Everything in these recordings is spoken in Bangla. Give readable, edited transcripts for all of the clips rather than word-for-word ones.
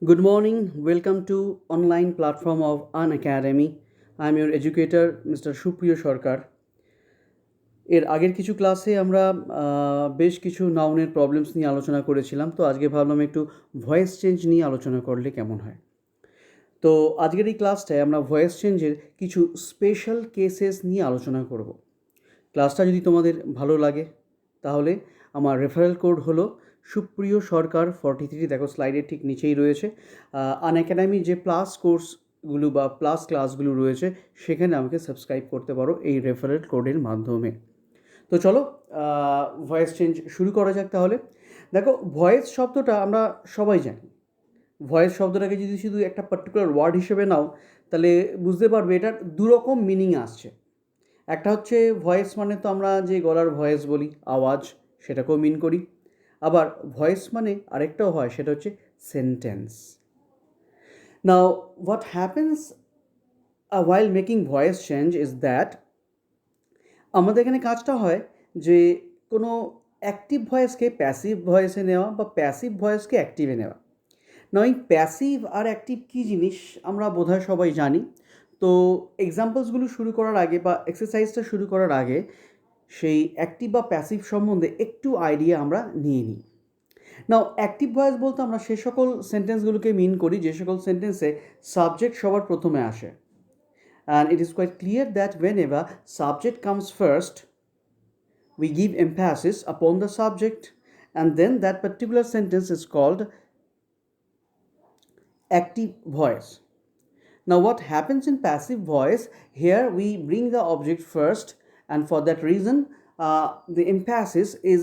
Good morning. Welcome to online platform of An Academy. I am your educator, Mr. Supriyo Sarkar. এর আগের কিছু ক্লাসে আমরা বেশ কিছু নাউনের প্রবলেমস নিয়ে আলোচনা করেছিলাম। তো আজকে ভাবলাম একটু ভয়েস চেঞ্জ নিয়ে আলোচনা করলে কেমন হয়। তো আজকের এই ক্লাসটায় আমরা ভয়েস চেঞ্জের কিছু স্পেশাল কেসেস নিয়ে আলোচনা করব। ক্লাসটা যদি তোমাদের ভালো লাগে তাহলে আমার রেফারেল কোড হলো সুপ্রিয় সরকার 43। দেখো স্লাইডের ঠিক নিচেই রয়েছে। আন একাডেমির যে প্লাস কোর্সগুলো বা প্লাস ক্লাসগুলো রয়েছে সেখানে আমাকে সাবস্ক্রাইব করতে পারো এই রেফারেল কোডের মাধ্যমে। তো চলো ভয়েস চেঞ্জ শুরু করা যাক তাহলে। দেখো, ভয়েস শব্দটা আমরা সবাই জানি। ভয়েস শব্দটাকে যদি শুধু একটা পার্টিকুলার ওয়ার্ড হিসেবে নাও তাহলে বুঝতে পারবে এটার দুরকম মিনিং আসছে। একটা হচ্ছে ভয়েস মানে তো আমরা যে গলার ভয়েস বলি, আওয়াজ, সেটাকেও মিন করি। আবার ভয়েস মানে আরেকটাও হয়, সেটা হচ্ছে sentence. Now what happens while making voice change is that আমাদের এখানে কাজটা হয় যে কোনো অ্যাক্টিভ ভয়েসকে প্যাসিভ ভয়েসে নেওয়া বা প্যাসিভ ভয়েসকে অ্যাক্টিভে নেওয়া। না, এই প্যাসিভ আর অ্যাক্টিভ কী জিনিস আমরা বোধহয় সবাই জানি। তো এক্সাম্পলসগুলো শুরু করার আগে বা এক্সারসাইজটা শুরু করার আগে সেই অ্যাক্টিভ বা প্যাসিভ সম্বন্ধে একটু আইডিয়া আমরা নিয়ে নিই। নাও অ্যাক্টিভ ভয়েস বলতে আমরা সে সকল সেন্টেন্সগুলোকে মিন করি যে সকল সেন্টেন্সে সাবজেক্ট সবার প্রথমে আসে। And it is quite clear that whenever subject comes first we give emphasis upon the subject and then that particular sentence is called active voice. Now what happens in passive voice, here we bring the object first and for that reason the emphasis is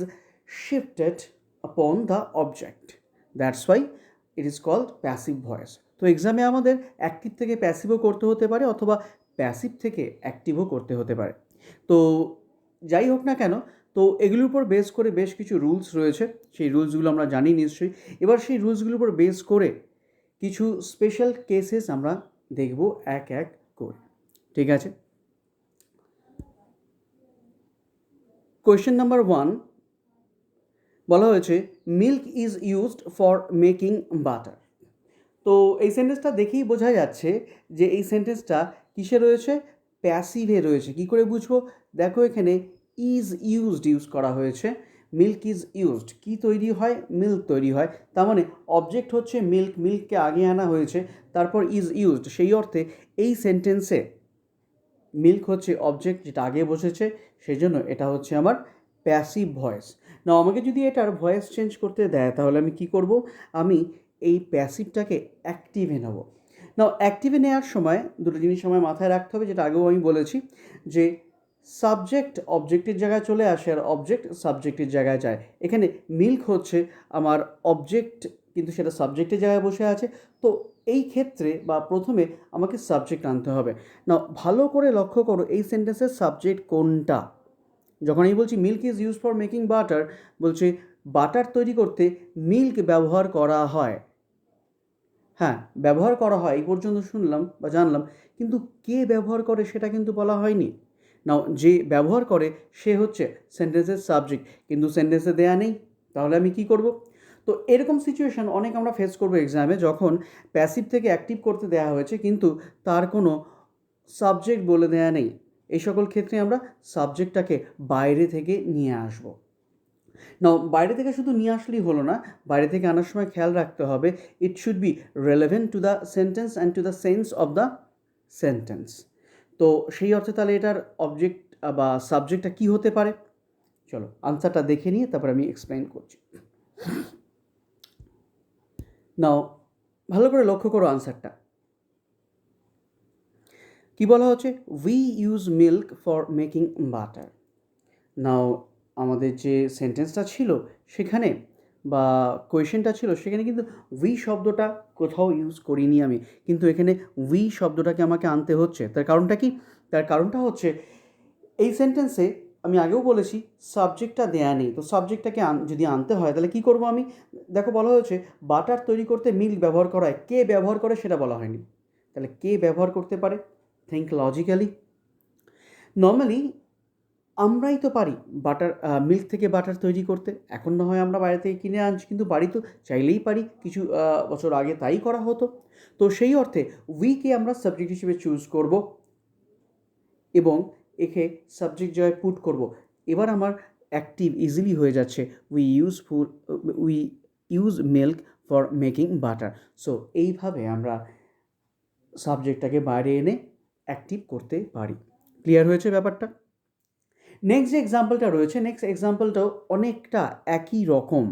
shifted upon the object. That's why it is called passive voice. তো এক্সামে আমাদের অ্যাক্টিভ থেকে প্যাসিভও করতে হতে পারে অথবা প্যাসিভ থেকে অ্যাক্টিভও করতে হতে পারে। তো যাই হোক না কেন, তো এগুলোর উপর বেস করে বেশ কিছু রুলস রয়েছে। সেই রুলসগুলো আমরা জানি নিশ্চয়ই। এবার সেই রুলসগুলোর উপর বেস করে কিছু স্পেশাল কেসেস আমরা দেখব এক এক করে। ঠিক আছে, কোয়েশ্চেন নাম্বার 1 বলা হয়েছে milk is used for making butter. তো এই সেন্টেন্সটা দেখেই বোঝা যাচ্ছে যে এই সেন্টেন্সটা কিসে রয়েছে, প্যাসিভে রয়েছে। কি করে বুঝবো? দেখো এখানে ইজ ইউজ করা হয়েছে। মিল্ক ইজ ইউজড, কী তৈরি হয়? মিল্ক তৈরি হয়। তার মানে অবজেক্ট হচ্ছে মিল্ক, মিল্ককে আগে আনা হয়েছে, তারপর ইজ ইউজড। সেই অর্থে এই সেন্টেন্সে মিল্ক হচ্ছে অবজেক্ট যেটা আগে বসেছে, সেই জন্য এটা হচ্ছে আমার প্যাসিভ ভয়েস। না, আমাকে যদি এটার ভয়েস চেঞ্জ করতে দেয় তাহলে আমি কি করব? আমি এই প্যাসিভটাকে অ্যাক্টিভে নেব। না, অ্যাক্টিভে নেওয়ার সময় দুটো জিনিস আমার মাথায় রাখতে হবে, যেটা আগেও আমি বলেছি, যে সাবজেক্ট অবজেক্টের জায়গায় চলে আসে আর অবজেক্ট সাবজেক্টের জায়গায় যায়। এখানে মিল্ক হচ্ছে আমার অবজেক্ট, কিন্তু সেটা সাবজেক্টের জায়গায় বসে আছে। তো এই ক্ষেত্রে বা প্রথমে আমাকে সাবজেক্ট আনতে হবে। না, ভালো করে লক্ষ্য করো এই সেন্টেন্সের সাবজেক্ট কোনটা। যখন আমি বলছি milk is use for making butter, বলছি বাটার তৈরি করতে মিল্ক ব্যবহার করা হয়। হ্যাঁ, ব্যবহার করা হয় এই পর্যন্ত শুনলাম বা জানলাম, কিন্তু কে ব্যবহার করে সেটা কিন্তু বলা হয়নি। নাও যে ব্যবহার করে সে হচ্ছে সেন্টেন্সের সাবজেক্ট, কিন্তু সেন্টেন্সে দেয়া নেই। তাহলে আমি কি করব? তো এরকম সিচুয়েশান অনেক আমরা ফেস করবো এক্সামে, যখন প্যাসিভ থেকে অ্যাক্টিভ করতে দেওয়া হয়েছে কিন্তু তার কোনো সাবজেক্ট বলে দেয়া নেই। এই সকল ক্ষেত্রে আমরা সাবজেক্টটাকে বাইরে থেকে নিয়ে আসব। নাও বাইরে থেকে শুধু নিয়ে আসলেই হলো না, বাইরে থেকে আনার সময় খেয়াল রাখতে হবে it should be relevant to the sentence and to the sense of the sentence. তো সেই অর্থে তাহলে এটার অবজেক্ট বা সাবজেক্টটা কী হতে পারে? চলো আনসারটা দেখে নিয়ে তারপর আমি এক্সপ্লেন করছি। নাও ভালো করে লক্ষ্য করো আনসারটা কি বলা হচ্ছে, we use milk for making butter. Now আমাদের যে সেন্টেন্সটা ছিল সেখানে বা কোয়েশ্চেনটা ছিল সেখানে কিন্তু উই শব্দটা কোথাও ইউজ করিনি আমি, কিন্তু এখানে উই শব্দটাকে আমাকে আনতে হচ্ছে। তার কারণটা কি? তার কারণটা হচ্ছে এই সেন্টেন্সে আমি আগেও বলেছি সাবজেক্টটা দেয়া নেই। তো সাবজেক্টটাকে যদি আনতে হয় তাহলে কী করবো আমি? দেখো বলা হয়েছে বাটার তৈরি করতে মিল্ক ব্যবহার করা হয়, কে ব্যবহার করে সেটা বলা হয়নি। তাহলে কে ব্যবহার করতে পারে? Think logically. নর্মালি আমরাই তো পারি বাটার মিল্ক থেকে বাটার তৈরি করতে। এখন না হয় আমরা বাইরে থেকে কিনে আনছি, কিন্তু বাড়ি তো চাইলেই পারি। কিছু বছর আগে তাই করা হতো। তো সেই অর্থে উইকে আমরা সাবজেক্ট হিসেবে চুজ করব এবং একে সাবজেক্ট জয় পুট করব। এবার আমার অ্যাক্টিভ ইজিলি হয়ে যাচ্ছে, we use milk for making butter. So এইভাবে আমরা সাবজেক্টটাকে বাইরে এনে অ্যাক্টিভ করতে পারি। ক্লিয়ার হয়েছে ব্যাপারটা? নেক্সট যে এক্সাম্পলটা রয়েছে, নেক্সট এক্সাম্পলটাও অনেকটা একই রকম।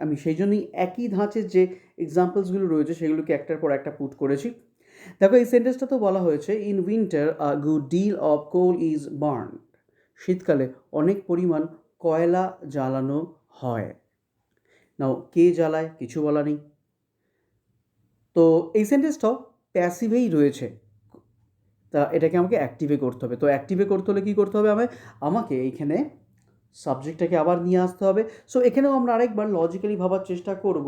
আমি সেই জন্যই একই ধাঁচের যে এক্সাম্পলসগুলো রয়েছে সেগুলোকে একটার পর একটা পুট করেছি। দেখো, এই সেন্টেন্সটা তো বলা হয়েছে, in winter a good deal of coal is burn. শীতকালে অনেক পরিমাণ কয়লা জ্বালানো হয়। নাও কে জ্বালায় কিছু বলা নেই। তো এই সেন্টেন্সটাও প্যাসিভেই রয়েছে, তা এটাকে আমাকে অ্যাক্টিভে করতে হবে। তো অ্যাক্টিভে করতে হলে কী করতে হবে? আমাকে এইখানে সাবজেক্টটাকে আবার নিয়ে আসতে হবে। সো এখানেও আমরা আরেকবার লজিক্যালি ভাবার চেষ্টা করব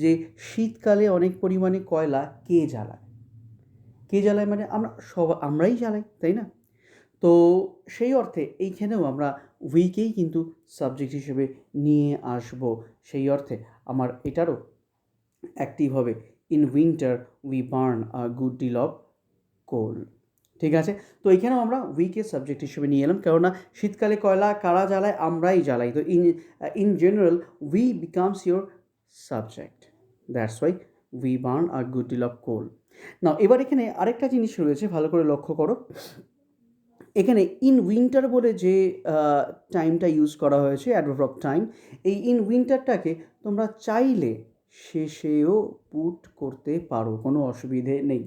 যে শীতকালে অনেক পরিমাণে কয়লা কে জ্বালায়। কে জ্বালায় মানে আমরাই জ্বালাই, তাই না? তো সেই অর্থে এইখানেও আমরা উইকেই কিন্তু সাবজেক্ট হিসেবে নিয়ে আসব। সেই অর্থে আমার এটারও অ্যাক্টিভ হবে, in winter we burn a good deal of coal. ঠিক আছে? তো এখানেও আমরা উইকে সাবজেক্ট হিসেবে নিয়ে এলাম, কেননা শীতকালে কয়লা কারা জ্বালায়? আমরাই জ্বালাই। তো in general we becomes your subject, that's why we burn a good deal of coal. না, এবার এখানে আরেকটা জিনিস রয়েছে, ভালো করে লক্ষ্য করো। এখানে ইন উইন্টার বলে যে টাইমটা ইউজ করা হয়েছে, অ্যাডভার্ব অফ টাইম, এই ইন উইন্টারটাকে তোমরা চাইলে শেষেও পুট করতে পারো, কোনো অসুবিধে নেই।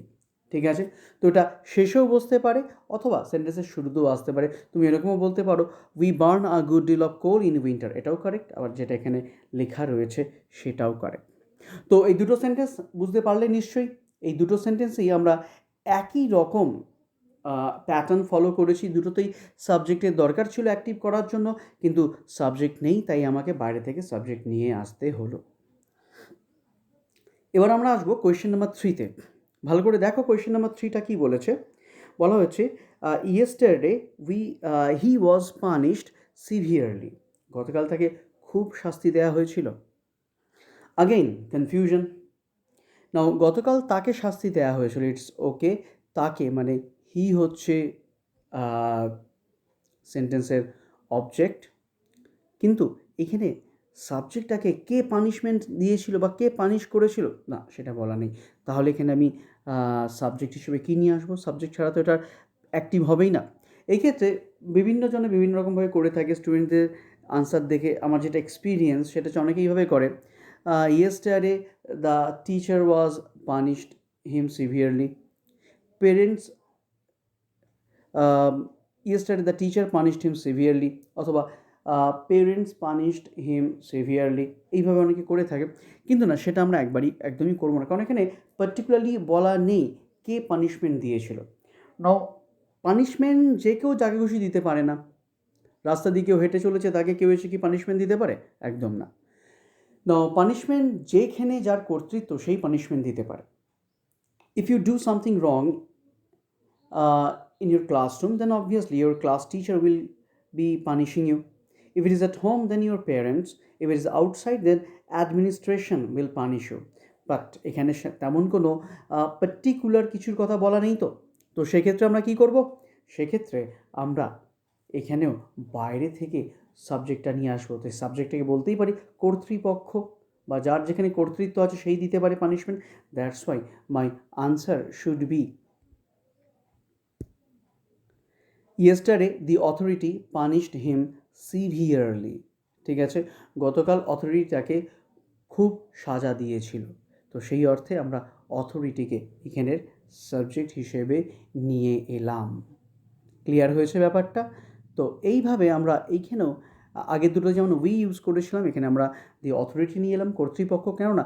ঠিক আছে? তো এটা শেষেও বসতে পারে অথবা সেন্টেন্সের শুরুতেও আসতে পারে। তুমি এরকমও বলতে পারো, we burn a good deal of coal in winter, এটাও কারেক্ট। আবার যেটা এখানে লেখা রয়েছে সেটাও কারেক্ট। তো এই দুটো সেন্টেন্স বুঝতে পারলে নিশ্চয়ই। এই দুটো সেন্টেন্সেই আমরা একই রকম প্যাটার্ন ফলো করেছি। দুটোতেই সাবজেক্টের দরকার ছিল অ্যাক্টিভ করার জন্য, কিন্তু সাবজেক্ট নেই, তাই আমাকে বাইরে থেকে সাবজেক্ট নিয়ে আসতে হলো। এবার আমরা আসবো কোয়েশ্চেন নাম্বার 3-তে। ভালো করে দেখো কোয়েশ্চেন নাম্বার 3টা কী বলেছে। বলা হয়েছে, yesterday he was punished severely. গতকাল তাকে খুব শাস্তি দেওয়া হয়েছিল। Again confusion. নাও গতকাল তাকে শাস্তি দেওয়া হয়েছিল, ইটস ওকে। তাকে মানে হি হচ্ছে সেন্টেন্সের অবজেক্ট, কিন্তু এখানে সাবজেক্টটাকে কে পানিশমেন্ট দিয়েছিল বা কে পানিশ করেছিল না, সেটা বলা নেই। তাহলে এখানে আমি সাবজেক্ট হিসেবে কী নিয়ে আসবো? সাবজেক্ট ছাড়া তো এটা অ্যাক্টিভ হবেই না। এই ক্ষেত্রে বিভিন্ন জনে বিভিন্ন রকমভাবে করে থাকে। স্টুডেন্টদের আনসার দেখে আমার যেটা এক্সপিরিয়েন্স, সেটা হচ্ছে অনেকে এইভাবে করে, yesterday the teacher was punished him severely. Parents yesterday the teacher punished him severely, অথবা পেরেন্টস পানিশড হিম সিভিয়ারলি। এইভাবে অনেকে করে থাকে, কিন্তু না, সেটা আমরা একদমই করবো না, কারণ এখানে পার্টিকুলারলি বলা নেই কে পানিশমেন্ট দিয়েছিল। নাও পানিশমেন্ট যে কেউ যাকে খুশি দিতে পারে না। রাস্তা দিয়ে কেউ হেঁটে চলেছে, তাকে কেউ এসে কি পানিশমেন্ট দিতে পারে? একদম না। নাও পানিশমেন্ট যেখানে যার কর্তৃত্ব সেই পানিশমেন্ট দিতে পারে। If you do something wrong in your classroom, then obviously your class teacher will be punishing you. If it is at home, then your parents. If it is outside, then administration will punish you. But এখানে তেমন কোনো পার্টিকুলার কিছুর কথা বলা নেই। তো সেক্ষেত্রে আমরা কী করব? সেক্ষেত্রে আমরা এখানেও বাইরে থেকে সাবজেক্টটা নিয়ে আসবো। তো সাবজেক্টটাকে বলতেই পারি কর্তৃপক্ষ, বা যার যেখানে কর্তৃত্ব আছে সেই দিতে পারে punishment. That's why my answer should be, yesterday the authority punished him severely. ঠিক আছে? গতকাল অথরিটি তাকে খুব সাজা দিয়েছিল। তো সেই অর্থে আমরা অথরিটিকে এখানের সাবজেক্ট হিসেবে নিয়ে এলাম। ক্লিয়ার হয়েছে ব্যাপারটা? তো এইভাবে আমরা এইখানেও আগের দুটো যেমন উই ইউজ করেছিলাম, এখানে আমরা দি অথরিটি নিয়ে এলাম, কর্তৃপক্ষ। কেননা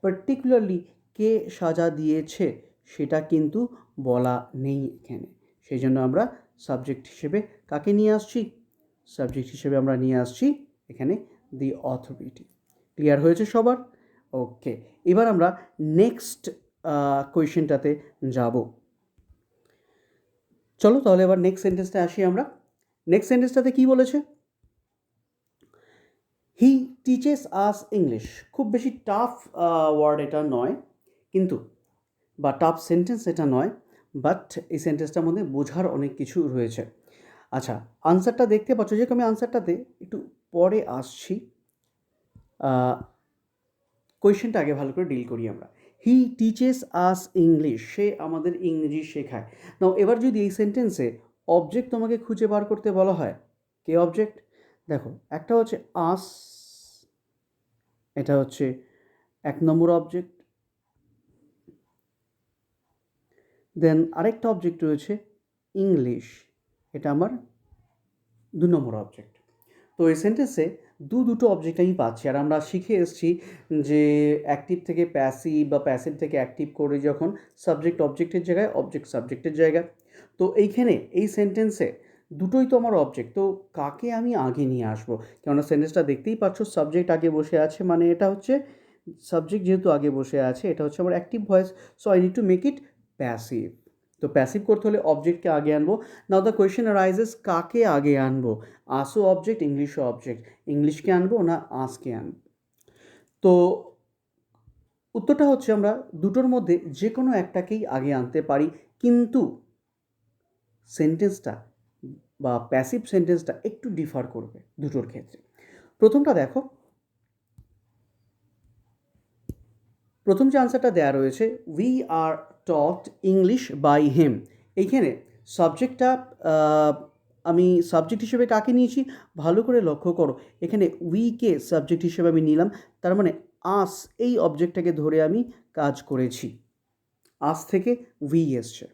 পার্টিকুলারলি কে সাজা দিয়েছে সেটা কিন্তু বলা নেই এখানে, সেই জন্য আমরা সাবজেক্ট হিসেবে কাকে নিয়ে আসছি? সাবজেক্ট হিসেবে আমরা নিয়ে আসছি এখানে দি অথরিটি। ক্লিয়ার হয়েছে সবার? ওকে, এবার আমরা নেক্সট কোয়েশ্চেনটাতে যাব। চলো তাহলে এবার নেক্সট সেন্টেন্সটা আসি আমরা। নেক্সট সেন্টেন্সটাতে কী বলেছে? He teaches us English. খুব বেশি টাফ ওয়ার্ড এটা নয়, কিন্তু বা টাফ সেন্টেন্স এটা নয়, বাট এই সেন্টেন্সটার মধ্যে বোঝার অনেক কিছু রয়েছে। আচ্ছা, আনসারটা দেখতে পাচ্ছ, যেহেতু আমি আনসারটাতে একটু পরে আসছি, কোয়েশ্চেনটা আগে ভালো করে ডিল করি আমরা। হি টিচেস আস ইংলিশ, সে আমাদের ইংরেজি শেখায়। নাও এবার যদি এই সেন্টেন্সে অবজেক্ট তোমাকে খুঁজে বার করতে বলা হয়, কে অবজেক্ট? দেখো, একটা হচ্ছে আস, এটা হচ্ছে 1 নম্বর অবজেক্ট। দেন আরেকটা অবজেক্ট রয়েছে ইংলিশ, এটা আমার 2 নম্বর অবজেক্ট। তো এই সেন্টেন্সে দুটো অবজেক্ট আমি পাচ্ছি, আর আমরা শিখে এসেছি যে অ্যাক্টিভ থেকে প্যাসিভ বা প্যাসিভ থেকে অ্যাক্টিভ করে যখন সাবজেক্ট অবজেক্টের জায়গায়, অবজেক্ট সাবজেক্টের জায়গায়। তো এইখানে এই সেন্টেন্সে দুটোই তো আমার অবজেক্ট, তো কাকে আমি আগে নিয়ে আসবো? কেননা সেন্টেন্সটা দেখতেই পাচ্ছ, সাবজেক্ট আগে বসে আছে, মানে এটা হচ্ছে সাবজেক্ট যেহেতু আগে বসে আছে, এটা হচ্ছে আমার active voice, so I need to make it passive. তো প্যাসিভ করতে হলে অবজেক্টকে আগে আনবো। নাও দ্য কোয়েশ্চেন অ্যারাইজেস, কাকে আগে আনবো? আসও অবজেক্ট, ইংলিশও অবজেক্ট, ইংলিশকে আনবো না আসকে আনবো? তো উত্তরটা হচ্ছে আমরা দুটোর মধ্যে যে কোনো একটাকেই আগে আনতে পারি, কিন্তু সেন্টেন্সটা বা প্যাসিভ সেন্টেন্সটা একটু ডিফার করবে দুটোর ক্ষেত্রে। প্রথমটা দেখো, প্রথম যে আনসারটা দেওয়া রয়েছে, we are taught English by him, এইখানে সাবজেক্টটা আমি সাবজেক্ট হিসেবে কাকে নিয়েছি ভালো করে লক্ষ্য করো। এখানে উইকে সাবজেক্ট হিসেবে আমি নিলাম, তার মানে আস এই অবজেক্টটাকে ধরে আমি কাজ করেছি, আস থেকে উই এসছে।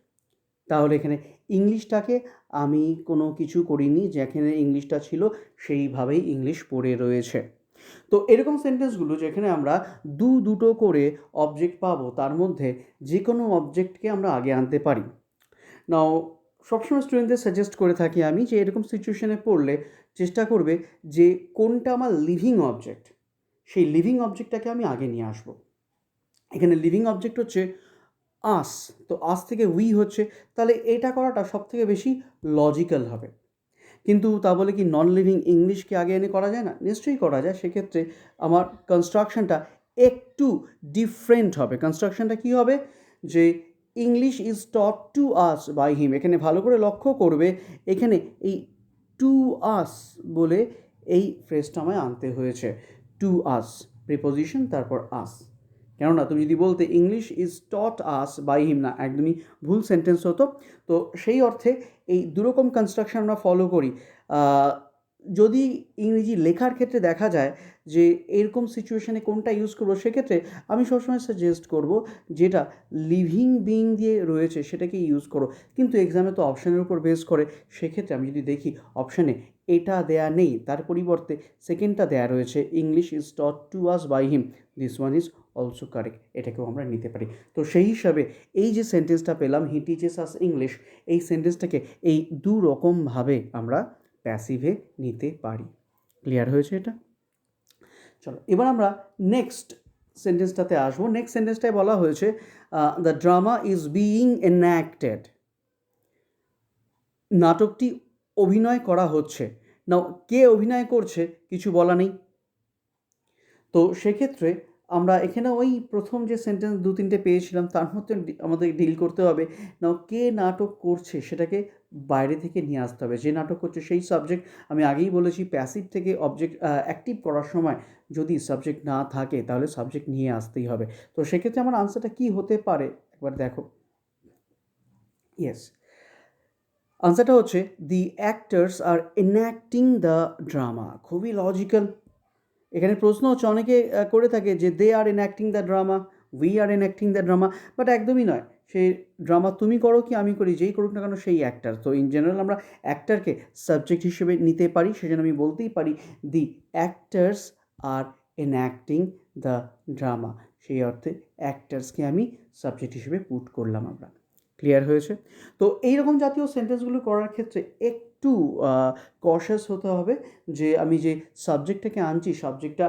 তাহলে এখানে ইংলিশটাকে আমি কোনো কিছু করিনি, যেখানে ইংলিশটা ছিল সেইভাবেই ইংলিশ পড়ে রয়েছে। তো এরকম সেন্টেন্সগুলো যেখানে আমরা দুটো করে অবজেক্ট পাবো, তার মধ্যে যে কোনো অবজেক্টকে আমরা আগে আনতে পারি। নাও সবসময় স্টুডেন্টদের সাজেস্ট করে থাকি আমি যে এরকম সিচুয়েশনে পড়লে চেষ্টা করবে যে কোনটা আমার লিভিং অবজেক্ট, সেই লিভিং অবজেক্টটাকে আমি আগে নিয়ে আসবো। এখানে লিভিং অবজেক্ট হচ্ছে আস, তো আস থেকে উই হচ্ছে, তাহলে এটা করাটা সবথেকে বেশি লজিক্যাল হবে। কিন্তু তা বলে কি নন লিভিং ইংলিশকে আগে এনে করা যায় না? নিশ্চয়ই করা যায়। সেক্ষেত্রে আমার কনস্ট্রাকশনটা একটু ডিফারেন্ট হবে। কনস্ট্রাকশনটা কী হবে? যে English is taught to us by him, এখানে ভালো করে লক্ষ্য করবে, এখানে এই টু আস বলে এই ফ্রেজটা আমায় আনতে হয়েছে। টু আস প্রিপোজিশন, তারপর আস। কেননা তুমি যদি বলতে English is taught us by him, না, একদমই ভুল সেন্টেন্স হতো। তো সেই অর্থে এই দুরকম কনস্ট্রাকশন আমরা ফলো করি। যদি ইংরেজি লেখার ক্ষেত্রে দেখা যায় যে এরকম সিচুয়েশানে কোনটা ইউজ করবো, সেক্ষেত্রে আমি সবসময় সাজেস্ট করব যেটা লিভিং বিং দিয়ে রয়েছে সেটাকে ইউজ করো। কিন্তু এক্সামে তো অপশানের উপর বেস করে, সেক্ষেত্রে আমি যদি দেখি অপশানে এটা দেয়া নেই, তার পরিবর্তে সেকেন্ডটা দেয়া রয়েছে, English is taught to us by him, this one is also correct, এটাকেও আমরা নিতে পারি। তো সেই হিসাবে এই যে সেন্টেন্সটা পেলাম, হি টিচেস আস ইংলিশ, এই সেন্টেন্সটাকে এই দু রকমভাবে আমরা প্যাসিভে নিতে পারি। ক্লিয়ার হয়েছে এটা? চলো এবার আমরা নেক্সট সেন্টেন্সটাতে আসবো। নেক্সট সেন্টেন্সটায় বলা হয়েছে দ্য ড্রামা ইজ বিইং এনঅ্যাক্টেড, নাটকটি অভিনয় করা হচ্ছে। নাও কে অভিনয় করছে কিছু বলা নেই, তো সেক্ষেত্রে আমরা এখানে ওই প্রথম যে সেন্টেন্স 2-3টে পেয়েছিলাম তার মধ্যে আমাদের ডিল করতে হবে। নাও কে নাটক করছে সেটাকে বাইরে থেকে নিয়ে আসতে হবে, যে নাটক করছে সেই সাবজেক্ট। আমি আগেই বলেছি প্যাসিভ থেকে অবজেক্ট অ্যাক্টিভ করার সময় যদি সাবজেক্ট না থাকে তাহলে সাবজেক্ট নিয়ে আসতেই হবে। তো সেক্ষেত্রে আমার আনসারটা কী হতে পারে একবার দেখো। ইয়েস, আনসারটা হচ্ছে the actors are enacting the drama. খুবই লজিক্যাল। এখানে প্রশ্ন হচ্ছে, অনেকে করে থাকে যে they are enacting the drama, we are enacting the drama, but একদমই নয়। সেই ড্রামা তুমি করো কি আমি করি, যেই করুক না কেন সেই অ্যাক্টার। তো ইন জেনারেল আমরা অ্যাক্টারকে সাবজেক্ট হিসেবে নিতে পারি, সেজন্য আমি বলতেই পারি দি actors are enacting the drama, সেই অর্থে অ্যাক্টার্সকে আমি সাবজেক্ট হিসেবে পুট করলাম আমরা। ক্লিয়ার হয়েছে? তো এইরকম জাতীয় সেন্টেন্সগুলো করার ক্ষেত্রে একটু কশাস হতে হবে যে আমি যে সাবজেক্টটাকে আনছি সাবজেক্টটা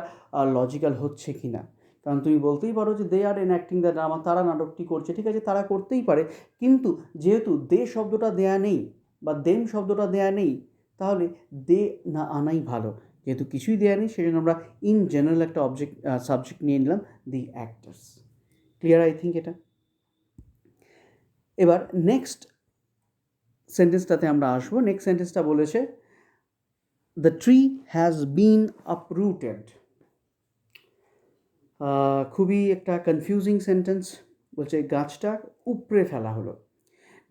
লজিক্যাল হচ্ছে কি না। কারণ তুমি বলতেই পারো যে they are enacting the drama, তারা নাটকটি করছে, ঠিক আছে তারা করতেই পারে, কিন্তু যেহেতু দে শব্দটা দেয়া নেই বা দেম শব্দটা দেয়া নেই, তাহলে দে না আনাই ভালো। যেহেতু কিছুই দেয়া নেই সেজন্য আমরা ইন জেনারেল একটা সাবজেক্ট নিয়ে নিলাম, দি অ্যাক্টার্স। ক্লিয়ার আই থিঙ্ক এটা। এবার নেক্সট সেন্টেন্সটাতে আমরা আসবো। নেক্সট সেন্টেন্সটা বলেছে the tree has been uprooted. খুবই একটা কনফিউজিং সেন্টেন্স। বলছে গাছটা উপড়ে ফেলা হলো।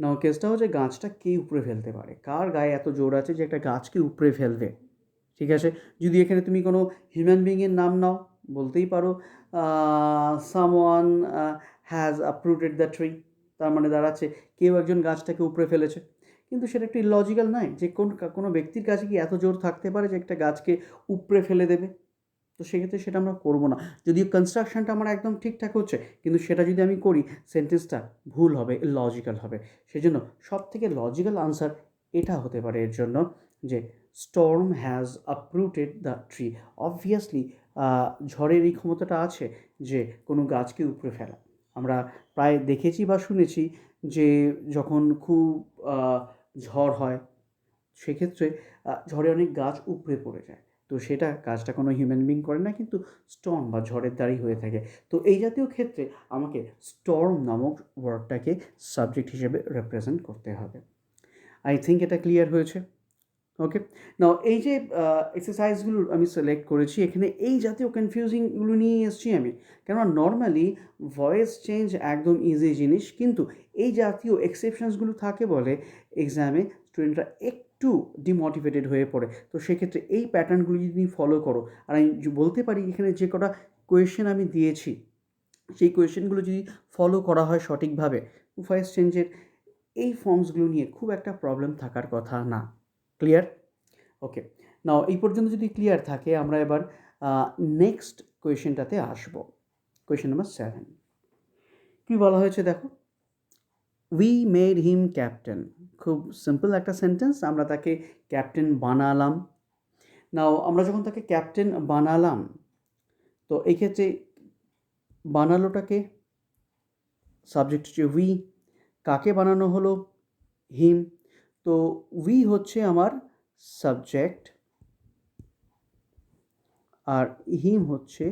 নাও কেসটা হচ্ছে গাছটা কে উপড়ে ফেলতে পারে, কার গায়ে এত জোর আছে যে একটা গাছকে উপড়ে ফেলবে। ঠিক আছে, যদি এখানে তুমি কোনো হিউম্যান বিইংয়ের নাম নাও, বলতেই পারো someone has uprooted the tree, তার মানে দাঁড়াচ্ছে কেউ একজন গাছটাকে উপড়ে ফেলেছে। কিন্তু সেটা একটু ইললজিক্যাল নয় যে কোনো ব্যক্তির কাছে কি এত জোর থাকতে পারে যে একটা গাছকে উপড়ে ফেলে দেবে? তো সেক্ষেত্রে সেটা আমরা করবো না। যদিও কনস্ট্রাকশনটা আমার একদম ঠিকঠাক হচ্ছে, কিন্তু সেটা যদি আমি করি সেন্টেন্সটা ভুল হবে, লজিক্যাল হবে। সেজন্য সবথেকে লজিক্যাল আনসার এটা হতে পারে এর জন্য যে storm has uprooted the tree. Obviously ঝড়ের এই ক্ষমতাটা আছে যে কোনো গাছকে উপড়ে ফেলা। আমরা প্রায় দেখেছি বা শুনেছি যে যখন খুব ঝড় হয় সেক্ষেত্রে ঝড়ে অনেক গাছ উপড়ে পড়ে যায়। তো সেটা কাজটা কোনো হিউম্যান বিং করে না, কিন্তু স্টর্ম বা ঝড়ের দ্বারাই হয়ে থাকে। তো এই জাতীয় ক্ষেত্রে আমাকে স্টর্ম নামক ওয়ার্ডটাকে সাবজেক্ট হিসেবে রিপ্রেজেন্ট করতে হবে। আই থিঙ্ক এটা ক্লিয়ার হয়েছে। ওকে, নাও এই যে এক্সারসাইজগুলো আমি সিলেক্ট করেছি এখানে এই জাতীয় কনফিউজিংগুলো নিয়ে এসেছি আমি, কেননা নর্মালি ভয়েস চেঞ্জ একদম ইজি জিনিস, কিন্তু এই জাতীয় এক্সেপশনসগুলো থাকে বলে এক্সামে স্টুডেন্টরা একটু ডিমোটিভেটেড হয়ে পড়ে। তো সেক্ষেত্রে এই প্যাটার্নগুলো যদি তুমি ফলো করো, আর আমি বলতে পারি এখানে যে কটা কোয়েশ্চেন আমি দিয়েছি সেই কোয়েশ্চেনগুলো যদি ফলো করা হয় সঠিকভাবে, ভয়েস চেঞ্জের এই ফর্মসগুলো নিয়ে খুব একটা প্রবলেম থাকার কথা না। ক্লিয়ার? ওকে, নাও এই পর্যন্ত যদি ক্লিয়ার থাকে আমরা এবার নেক্সট কোয়েশ্চেনটাতে আসবো। কোয়েশ্চেন নাম্বার 7 কী বলা হয়েছে দেখো, উই মেড হিম ক্যাপ্টেন। খুব সিম্পল একটা সেন্টেন্স, আমরা তাকে ক্যাপ্টেন বানালাম। নাও আমরা যখন তাকে ক্যাপ্টেন বানালাম, তো এই ক্ষেত্রে বানালোটাকে সাবজেক্ট হচ্ছে উই, কাকে বানানো হলো? হিম। তো উই হচ্ছে আমার সাবজেক্ট আর হিম হচ্ছে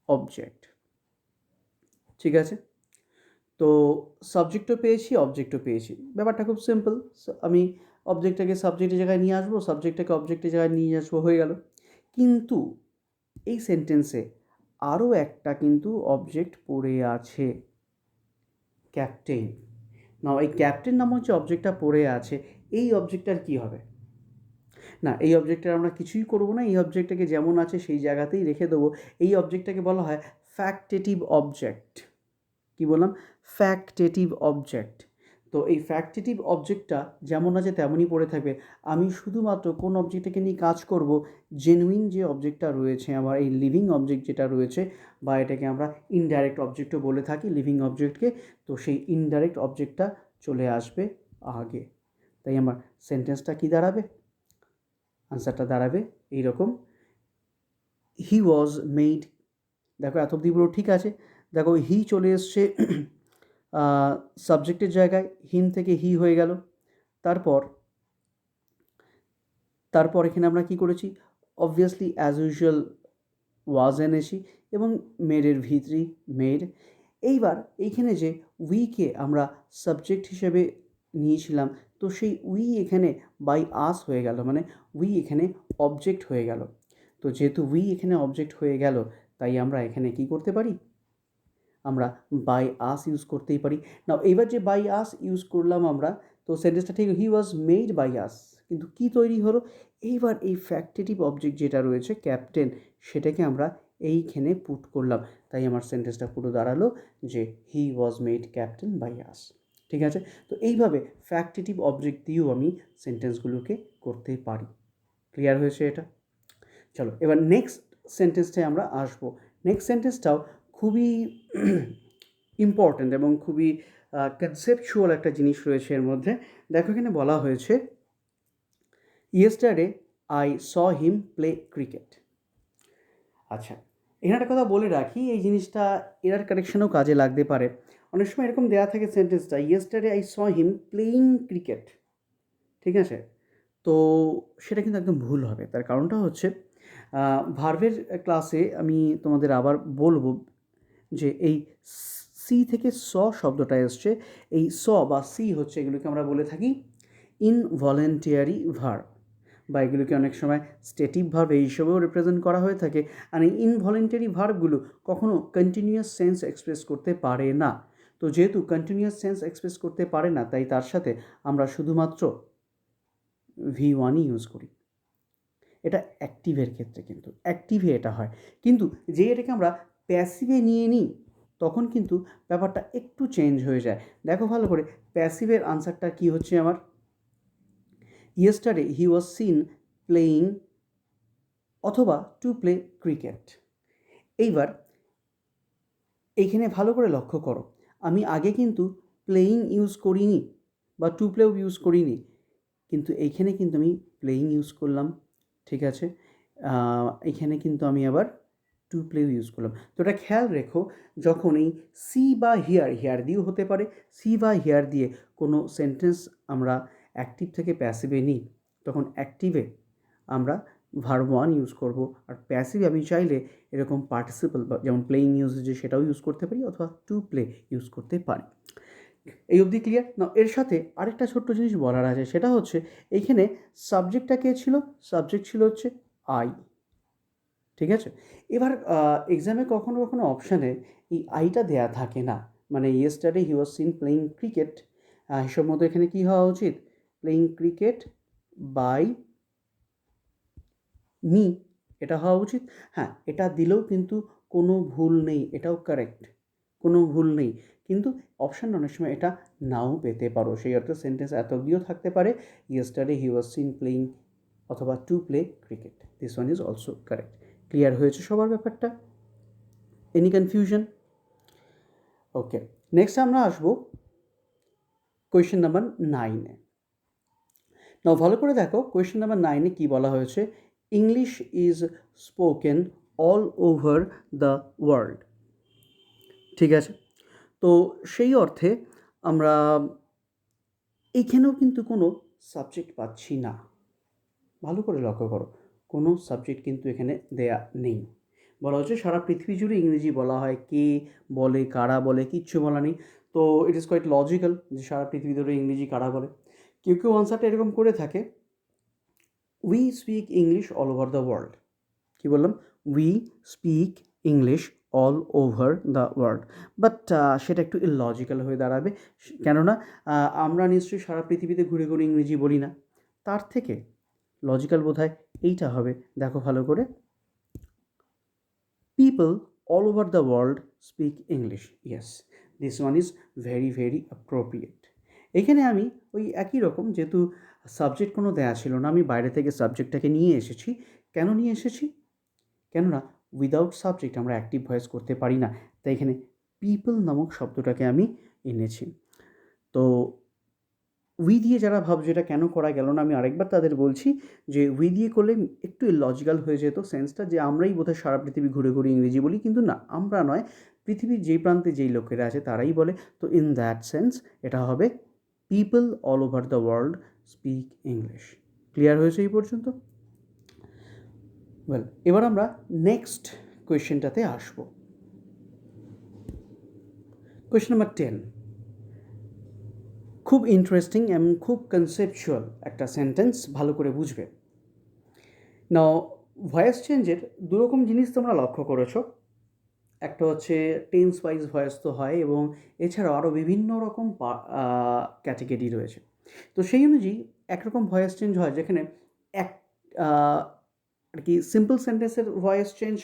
অবজেক্ট। ঠিক আছে, তো সাবজেক্টও পেয়েছি অবজেক্টও পেয়েছি, ব্যাপারটা খুব সিম্পল। আমি অবজেক্টটাকে সাবজেক্টের জায়গায় নিয়ে আসবো, সাবজেক্টটাকে অবজেক্টের জায়গায় নিয়ে আসবো, হয়ে গেল। কিন্তু এই সেন্টেন্সে আরও একটা কিন্তু অবজেক্ট পড়ে আছে, ক্যাপ্টেন। না, এই ক্যাপ্টেন নামক যে অবজেক্টটা পড়ে আছে এই অবজেক্টটার কী হবে? না, এই অবজেক্টটার আমরা কিছুই করবো না, এই অবজেক্টটাকে যেমন আছে সেই জায়গাতেই রেখে দেবো। এই অবজেক্টটাকে বলা হয় ফ্যাক্টেটিভ অবজেক্ট। কী বললাম? Factitive object. তো এই ফ্যাক্টেটিভ অবজেক্টটা যেমন আছে তেমনই পড়ে থাকবে। আমি শুধুমাত্র কোন অবজেক্টটাকে নিয়ে কাজ করব? জেনুইন যে অবজেক্টটা রয়েছে আমার, এই লিভিং অবজেক্ট যেটা রয়েছে, বা এটাকে আমরা ইনডাইরেক্ট অবজেক্টও বলে থাকি লিভিং অবজেক্টকে, তো সেই ইনডাইরেক্ট অবজেক্টটা চলে আসবে আগে। তাই আমার সেন্টেন্সটা কী দাঁড়াবে? আনসারটা দাঁড়াবে এইরকম, হি ওয়াজ মেড। দেখো এত অব্দি পুরো ঠিক আছে। দেখো হি চলে এসছে সাবজেক্টের জায়গায়, হিম থেকে হি হয়ে গেল। তারপর এখানে আমরা কি করেছি? অবভিয়াসলি অ্যাজ ইউজুয়াল ওয়াজ এনেছি এবং মেডের ভিতরি মেড। এইবার এইখানে যে উইকে আমরা সাবজেক্ট হিসেবে নিয়েছিলাম, তো সেই উই এখানে বাই আস হয়ে গেল, মানে উই এখানে অবজেক্ট হয়ে গেল। তো যেহেতু উই এখানে অবজেক্ট হয়ে গেল, তাই আমরা এখানে কি করতে পারি? আমরা বাই আস ইউজ করতেই পারি। না, এবার যে বাই আস ইউজ করলাম আমরা, তো সেন্টেন্সটা ঠিক হি ওয়াজ মেড বাই আস, কিন্তু কি তৈরি হলো? এইবার এই ফ্যাক্টেটিভ অবজেক্ট যেটা রয়েছে ক্যাপ্টেন, সেটাকে আমরা এইখানে পুট করলাম। তাই আমার সেন্টেন্সটা পুরো দাঁড়ালো যে he was made captain by us. ঠিক আছে, তো এইভাবে ফ্যাক্টেটিভ অবজেক্ট দিয়েও আমি সেন্টেন্সগুলোকে করতে পারি। ক্লিয়ার হয়েছে এটা? চলো এবার নেক্সট সেন্টেন্সটায় আমরা আসবো। নেক্সট সেন্টেন্সটাও খুবই ইম্পর্ট্যান্ট এবং খুবই কনসেপচুয়াল একটা জিনিস রয়েছে এর মধ্যে। দেখো এখানে বলা হয়েছে yesterday I saw him play cricket. আচ্ছা, এখানে একটা কথা বলে রাখি, এই জিনিসটা এরার কারেকশনেও কাজে লাগতে পারে। অনেক সময় এরকম দেওয়া থাকে সেন্টেন্সটা, yesterday I saw him playing cricket. ঠিক আছে, তো সেটা কিন্তু একদম ভুল হবে। তার কারণটা হচ্ছে ভার্বের ক্লাসে আমি তোমাদের আবার বলবো যে এই সি থেকে স শব্দটা এসছে। এই স বা সি হচ্ছে এগুলোকে আমরা বলে থাকি ইনভলেন্টারি ভার্ব, বা এগুলোকে অনেক সময় স্টেটিভ ভার্ব এই হিসেবেও রিপ্রেজেন্ট করা হয়ে থাকে। আর এই ইনভলেন্টারি ভার্বগুলো কখনো কন্টিনিউয়াস সেন্স এক্সপ্রেস করতে পারে না। তো যেহেতু কন্টিনিউয়াস সেন্স এক্সপ্রেস করতে পারে না, তাই তার সাথে আমরা শুধুমাত্র V1ই ইউজ করি। এটা অ্যাক্টিভের ক্ষেত্রে, কিন্তু অ্যাক্টিভে এটা হয়। কিন্তু যে এটাকে আমরা প্যাসিভে নিয়ে নিই, তখন কিন্তু ব্যাপারটা একটু চেঞ্জ হয়ে যায়। দেখো ভালো করে, প্যাসিভের আনসারটা কী হচ্ছে আমার, yesterday he was scene playing অথবা টু প্লে ক্রিকেট। এইবার এইখানে ভালো করে লক্ষ্য করো, আমি আগে কিন্তু প্লেয়িং ইউজ করিনি বা টু প্লেও ইউজ করিনি, কিন্তু এইখানে কিন্তু আমি প্লেয়িং ইউজ করলাম, ঠিক আছে। এখানে কিন্তু আমি আবার টু প্লেও ইউজ করলাম। তো এটা খেয়াল রেখো, যখন এই সি বা হিয়ার দিয়েও হতে পারে, সি বা হিয়ার দিয়ে কোনো সেন্টেন্স আমরা অ্যাক্টিভ থেকে প্যাসিভে নিই, তখন অ্যাক্টিভে আমরা ভার্ব ওয়ান ইউজ করব, আর প্যাসিভ আমি চাইলে এরকম পার্টিসিপল বা যেমন প্লেইং ইউজ যে সেটাও ইউজ করতে পারি, অথবা টু প্লে ইউজ করতে পারি। এই অবধি ক্লিয়ার না? এর সাথে আরেকটা ছোট্ট জিনিস বলার আছে, সেটা হচ্ছে এইখানে সাবজেক্টটা কে ছিল, সাবজেক্ট ছিল হচ্ছে আই, ঠিক আছে। এবার এক্সামে কখনো কখনো অপশানে এই আইটা দেয়া থাকে না, মানে yesterday he was seen playing cricket, হিসাব মতো এখানে কী হওয়া উচিত, প্লেইং ক্রিকেট বাই মি, এটা হওয়া উচিত। হ্যাঁ, এটা দিলেও কিন্তু কোনো ভুল নেই, এটাও কারেক্ট, কোনো ভুল নেই। কিন্তু অপশান অনেক সময় এটা নাও পেতে পারো, সেই অর্থে সেন্টেন্স এত অবধিও থাকতে পারে, yesterday he was seen playing অথবা to play cricket, this one is also correct. Clear হয়েছে সবার ব্যাপারটা? Any confusion? ওকে, নেক্সট আমরা আসবো কোয়েশ্চেন নাম্বার 9-এ। নাও ভালো করে দেখো, কোয়েশ্চেন নাম্বার 9-এ কী বলা হয়েছে, English is spoken all over the world, ঠিক আছে। তো সেই অর্থে আমরা এইখানেও কিন্তু কোনো সাবজেক্ট পাচ্ছি না, ভালো করে লক্ষ্য করো, কোনো সাবজেক্ট কিন্তু এখানে দেয়া নেই। বলা হচ্ছে সারা পৃথিবী জুড়ে ইংরেজি বলা হয়, কে বলে, কারা বলে, কিচ্ছু বলা নেই। তো ইট ইজ কোয়াইট লজিক্যাল যে সারা পৃথিবী ধরে ইংরেজি কারা বলে। কেউ কেউ আনসারটা এরকম করে থাকে, we speak English all over the world. কী বললাম? We speak English all over the world. But সেটা একটু ইললজিক্যাল হয়ে দাঁড়াবে, কেননা আমরা নিশ্চয়ই সারা পৃথিবীতে ঘুরে ঘুরে ইংরেজি বলি না। তার থেকে লজিক্যাল বোধহয় এইটা হবে, দেখো ভালো করে, people all over the world speak English, yes, this one is very very appropriate. এখানে আমি ওই একই রকম, যেহেতু সাবজেক্ট কোনো দেয়া ছিল না, আমি বাইরে থেকে সাবজেক্টটাকে নিয়ে এসেছি। কেন নিয়ে এসেছি? কেননা উইদাউট সাবজেক্ট আমরা অ্যাক্টিভ ভয়েস করতে পারি না, তাই এখানে পিপল নামক শব্দটাকে আমি এনেছি। তো উই দিয়ে যারা ভাবছে এটা কেন করা গেল না, আমি আরেকবার তাদের বলছি যে উই দিয়ে করলে একটু ইললজিক্যাল হয়ে যেত সেন্সটা, যে আমরাই বোধহয় সারা পৃথিবী ঘুরে ঘুরে ইংরেজি বলি, কিন্তু না, আমরা নয়, পৃথিবীর যেই প্রান্তে যেই লোকেরা আছে তারাই বলে। তো ইন দ্যাট সেন্স এটা হবে people all over the world speak English. Clear হয়েছে এই পর্যন্ত? ওয়েল, এবার আমরা নেক্সট কোয়েশ্চেনটাতে আসবো। কোয়েশ্চেন নাম্বার 10, খুব ইন্টারেস্টিং এবং খুব কনসেপচুয়াল একটা সেন্টেন্স, ভালো করে বুঝবে। নাও ভয়েস চেঞ্জের দুরকম জিনিস তোমরা লক্ষ্য করেছো, একটা হচ্ছে টেন্স ওয়াইজ ভয়েস তো হয়, এবং এছাড়াও আরও বিভিন্ন রকম ক্যাটেগরি রয়েছে। তো সেই অনুযায়ী একরকম ভয়েস চেঞ্জ হয় যেখানে এক আর কি সিম্পল সেন্টেন্সের ভয়েস চেঞ্জ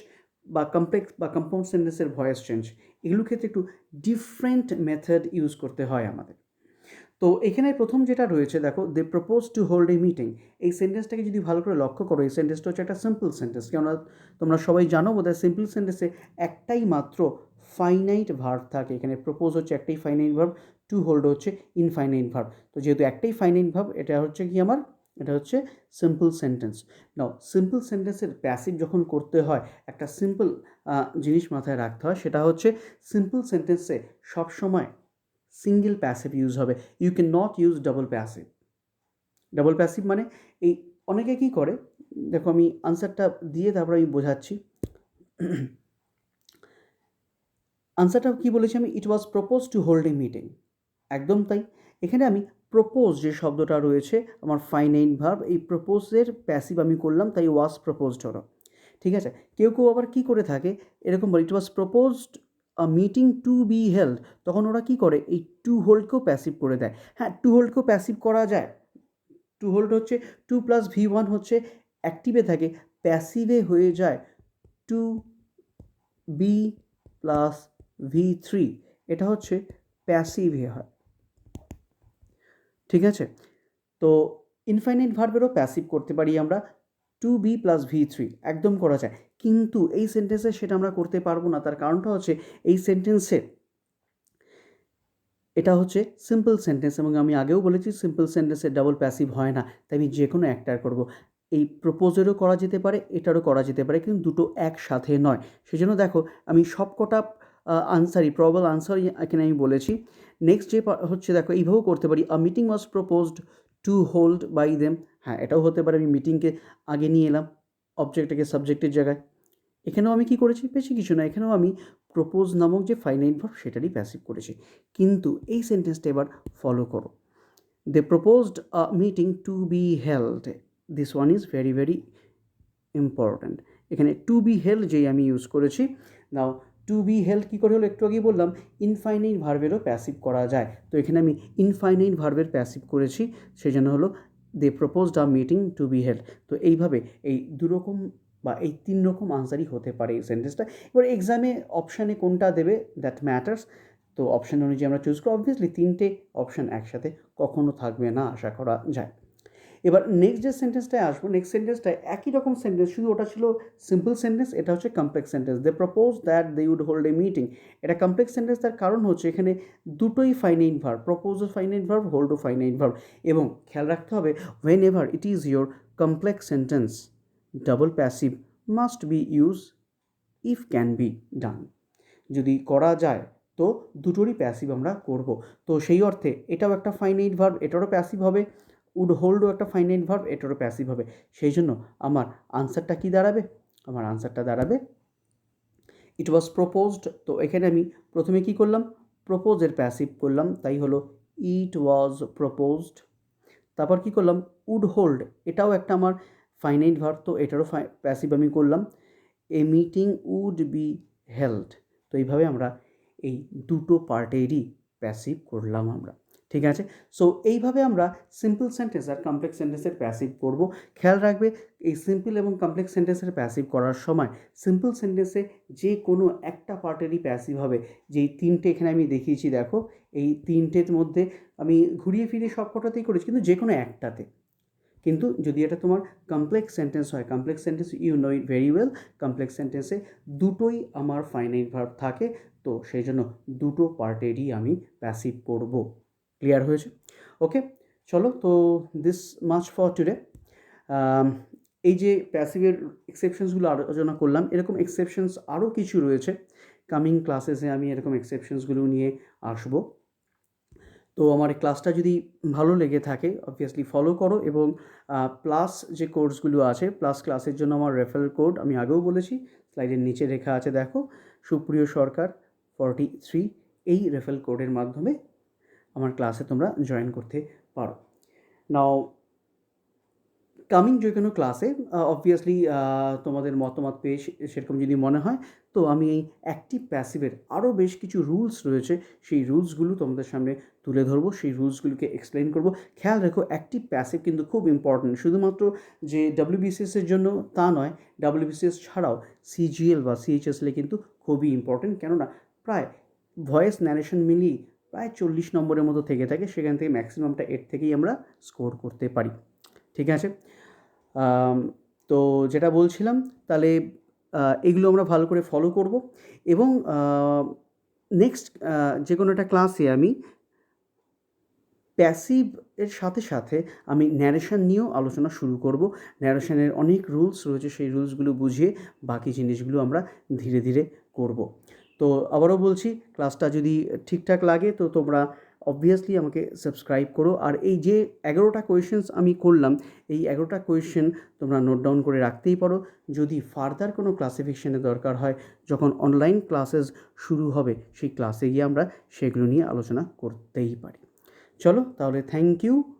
বা কমপ্লেক্স বা কম্পাউন্ড সেন্টেন্সের ভয়েস চেঞ্জ, এগুলোর ক্ষেত্রে একটু ডিফারেন্ট মেথড ইউজ করতে হয় আমাদের। তো এখানে প্রথম যেটা রয়েছে, দেখো, they propose to hold a meeting, এই সেন্টেন্সটাকে যদি ভালো করে লক্ষ্য করো, এই সেন্টেন্সটা হচ্ছে একটা সিম্পল সেন্টেন্স, কেননা তোমরা সবাই জানো বোধহয় সিম্পল সেন্টেন্সে একটাই মাত্র ফাইনাইট ভার্ব থাকে। এখানে প্রপোজ হচ্ছে একটাই ফাইনাইট ভার্ব, টু হোল্ড হচ্ছে ইনফাইনাইট ভার্ব। তো যেহেতু একটাই ফাইনাইট ভার্ব, এটা হচ্ছে কি আমার, এটা হচ্ছে সিম্পল সেন্টেন্স। নাও সিম্পল সেন্টেন্সের প্যাসিভ যখন করতে হয়, একটা সিম্পল জিনিস মাথায় রাখতে হয়, সেটা হচ্ছে সিম্পল সেন্টেন্সে সবসময় সিঙ্গেল প্যাসিভ ইউজ হবে, you can not use double passive. Double passive মানে এই অনেকে কী করে, দেখো আমি আনসারটা দিয়ে তারপর আমি বোঝাচ্ছি। আনসারটা কী বলেছি আমি, it was propose to hold a meeting, একদম তাই। এখানে আমি প্রপোজ যে শব্দটা রয়েছে আমার ফাইনাইট ভার্ব, এই প্রপোজের প্যাসিভ আমি করলাম, তাই ওয়াজ প্রপোজড হলো। ঠিক আছে, কেউ কেউ আবার কী করে থাকে, এরকম বলে it was proposed a meeting to be held, তখন ওরা কী করে এই টু হোল্ডকেও প্যাসিভ করে দেয়। হ্যাঁ, টু হোল্ডকেও প্যাসিভ করা যায়। টু হোল্ড হচ্ছে টু প্লাস V1 হচ্ছে অ্যাক্টিভে থাকে, প্যাসিভে হয়ে যায় টু বি প্লাস V3, এটা হচ্ছে প্যাসিভে হয়। ঠিক আছে, তো ইনফাইনাইট ভার্বেরও প্যাসিভ করতে পারি আমরা, টু বি প্লাস V3 একদম করা যায়, কিন্তু এই সেন্টেন্সে সেটা আমরা করতে পারবো না। তার কারণটা হচ্ছে এই সেন্টেন্সে এটা হচ্ছে সিম্পল সেন্টেন্স, এবং আমি আগেও বলেছি সিম্পল সেন্টেন্সে ডাবল প্যাসিভ হয় না, তাই আমি যে কোনো একটার করব। এই প্রপোজেরও করা যেতে পারে, এটারও করা যেতে পারে, কিন্তু দুটো একসাথে নয়। সেজন্য দেখো আমি সবকটা আনসারই প্রবাবল আনসার এখানে আমি বলেছি। নেক্সট যে হচ্ছে দেখো এইভাবেও করতে পারি, a meeting was proposed to hold by them. হ্যাঁ, এটাও হতে পারে, আমি মিটিংকে আগে নিয়ে এলাম অবজেক্টটাকে সাবজেক্টের জায়গায়। এখানেও আমি কি করেছি, বেশি কিছু না, এখানেও আমি প্রপোজ নামক যে ফাইনাইট ভার্ব সেটারই প্যাসিভ করেছি। কিন্তু এই সেন্টেন্সটা এবার ফলো করো, they proposed a meeting to be held, this one is very very important. এখানে টু বি হেল্ড যেই আমি ইউজ করেছি। নাও টু বি হেল্ড কী করে হলো, একটু আগেই বললাম ইনফাইনাইট ভার্বেরও প্যাসিভ করা যায়, তো এখানে আমি ইনফাইনাইট ভার্বের প্যাসিভ করেছি, সেই জন্য হলো they proposed a meeting to be held. তো এইভাবে এই দুরকম বা এই তিন রকম আনসারই হতে পারে এই সেন্টেন্সটা। এবার এক্সামে অপশানে কোনটা দেবে দ্যাট ম্যাটার্স, তো অপশান অনুযায়ী আমরা চুজ করি। অবভিয়াসলি তিনটে অপশান একসাথে কখনো থাকবে না আশা করা যায়। এবার নেক্সট যে সেন্টেন্সটায় আসবো, নেক্সট সেন্টেন্সটায় একই রকম সেন্টেন্স, শুধু ওটা ছিল সিম্পল সেন্টেন্স, এটা হচ্ছে complex sentence. They propose that they would hold a meeting, এটা কমপ্লেক্স সেন্টেন্স। তার কারণ হচ্ছে এখানে দুটোই ফাইনাইট ভার্ব, প্রপোজও ফাইনাইট ভার্ব, হোল্ডও ফাইনাইট ভার্ব, এবং খেয়াল রাখতে হবে whenever it is your complex sentence double passive must be use if can be done, যদি করা যায় তো দুটোরই প্যাসিভ আমরা করব। তো সেই অর্থে এটাও একটা ফাইনাইট ভার্ব, এটারও প্যাসিভ হবে, উড হোল্ডও একটা ফাইনাইট ভার্ব, এটারও প্যাসিভ হবে। সেই জন্য আমার আনসারটা কী দাঁড়াবে, আমার আনসারটা দাঁড়াবে ইট ওয়াজ প্রপোজড। তো এখানে আমি প্রথমে কি করলাম, প্রপোজের প্যাসিভ করলাম, তাই হলো ইট ওয়াজ প্রপোজড। তারপর কি করলাম, উড হোল্ড, এটাও একটা আমার ফাইনাইট ভার্ব, তো এটারও প্যাসিভ আমি করলাম, a meeting would be held. তো এইভাবে আমরা এই দুটো পার্টেরই প্যাসিভ করলাম আমরা। ঠিক আছে, সো এইভাবে আমরা সিম্পল সেন্টেন্স আর কমপ্লেক্স সেন্টেন্সের প্যাসিভ করব। খেয়াল রাখবে এই সিম্পল এবং কমপ্লেক্স সেন্টেন্সের প্যাসিভ করার সময় সিম্পল সেন্টেন্সে যে কোনো একটা পার্টেরই প্যাসিভ হবে। যেই তিনটে এখানে আমি দেখিয়েছি দেখো, এই তিনটের মধ্যে আমি ঘুরিয়ে ফিরিয়ে সব কটাতেই করেছি, কিন্তু যে কোনো একটাতে। কিন্তু যদি এটা তোমার কমপ্লেক্স সেন্টেন্স হয়, complex sentence you know it very well, complex সেন্টেন্সে দুটোই আমার ফাইনাইট ভার্ব থাকে, তো সেই জন্য দুটো পার্টেরই আমি প্যাসিভ করব। ক্লিয়ার হয়েছে? ওকে, চলো, তো দিস মাচ ফর টুডে। এই যে প্যাসিভের এক্সেপশনসগুলো আলোচনা করলাম, এরকম এক্সেপশনস আরও কিছু রয়েছে, কামিং ক্লাসেসে আমি এরকম এক্সেপশনসগুলো নিয়ে আসবো। তো আমার এই ক্লাসটা যদি ভালো লেগে থাকে অবভিয়াসলি ফলো করো, এবং প্লাস যে কোর্সগুলো আছে, প্লাস ক্লাসের জন্য আমার রেফারেল কোড আমি আগেও বলেছি, স্লাইডের নিচে লেখা আছে দেখো, সুপ্রিয় সরকার 43, এই রেফারেল কোডের মাধ্যমে আমার ক্লাসে তোমরা জয়েন করতে পারো। নাও কামিং যে কোনো ক্লাসে অবভিয়াসলি তোমাদের মতামত পেয়ে সেরকম যদি মনে হয়, তো আমি এই অ্যাক্টিভ প্যাসিভের আরও বেশ কিছু রুলস রয়েছে, সেই রুলসগুলো তোমাদের সামনে তুলে ধরবো, সেই রুলসগুলোকে এক্সপ্লেন করব। খেয়াল রেখো অ্যাক্টিভ প্যাসিভ কিন্তু খুব ইম্পর্ট্যান্ট, শুধুমাত্র যে WBCSের জন্য তা নয়, WBCS ছাড়াও CGL বা CHSL কিন্তু খুবই ইম্পর্ট্যান্ট, কেননা প্রায় ভয়েস ন্যারেশন মিলিয়ে প্রায় 40 নম্বরের মতো থেকে থাকে, সেখান থেকে ম্যাক্সিমামটা এর থেকেই আমরা স্কোর করতে পারি। ঠিক আছে, তো যেটা বলছিলাম, তাহলে এগুলো আমরা ভালো করে ফলো করব, এবং নেক্সট যে কোনো একটা ক্লাসে আমি প্যাসিভ এর সাথে সাথে আমি ন্যারেশন নিয়েও আলোচনা শুরু করব। ন্যারেশনের অনেক রুলস রয়েছে, সেই রুলসগুলো বুঝিয়ে বাকি জিনিসগুলো আমরা ধীরে ধীরে করব। তো আবারও বলছি, ক্লাসটা যদি ঠিকঠাক লাগে তো তোমরা অবভিয়াসলি আমাকে সাবস্ক্রাইব করো। আর এই যে 11টা কোয়েশ্চেন্স আমি করলাম, এই 11টা কোয়েশ্চেন তোমরা নোট ডাউন করে রাখতেই পারো। যদি ফার্দার কোনো ক্লাসিফিকেশনের দরকার হয়, যখন অনলাইন ক্লাসেস শুরু হবে সেই ক্লাসে গিয়ে আমরা সেগুলো নিয়ে আলোচনা করতেই পারি। চলো তাহলে, থ্যাংক ইউ।